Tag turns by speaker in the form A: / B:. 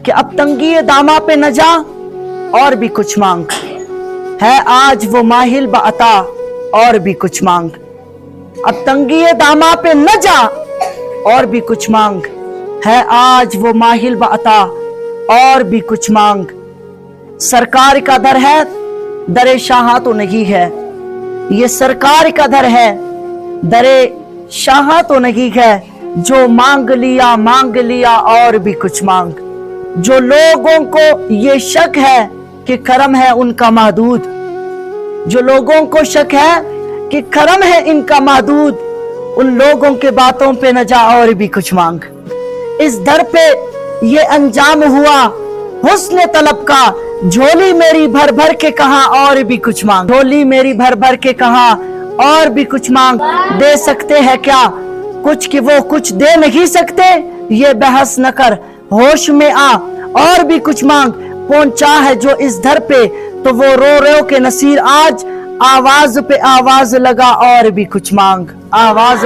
A: کہ اب تنگی داماں پہ نہ جا اور بھی کچھ مانگ، ہے آج وہ ماہل بعطا اور بھی کچھ مانگ۔ اب تنگی داماں پہ نہ جا اور بھی کچھ مانگ، ہے آج وہ ماہل بعطا اور بھی کچھ مانگ۔ سرکار کا در ہے در شاہاں تو نہیں ہے، یہ سرکار کا در ہے در شاہاں تو نہیں ہے، جو مانگ لیا اور بھی کچھ مانگ۔ جو لوگوں کو یہ شک ہے کہ کرم ہے ان کا محدود، جو لوگوں کو شک ہے کہ کرم ہے ان کا محدود، ان لوگوں کے باتوں پہ نہ جا اور بھی کچھ مانگ۔ اس در پہ یہ انجام ہوا حسن طلب کا، جھولی میری بھر بھر کے کہاں اور بھی کچھ مانگ، جھولی میری بھر بھر کے کہاں اور بھی کچھ مانگ۔ دے سکتے ہیں کیا کچھ کہ وہ کچھ دے نہیں سکتے، یہ بحث نہ کر ہوش میں آ اور بھی کچھ مانگ۔ پہنچا ہے جو اس در پہ تو وہ رو رو کے نصیر آج آواز پہ آواز لگا اور بھی کچھ مانگ۔ آواز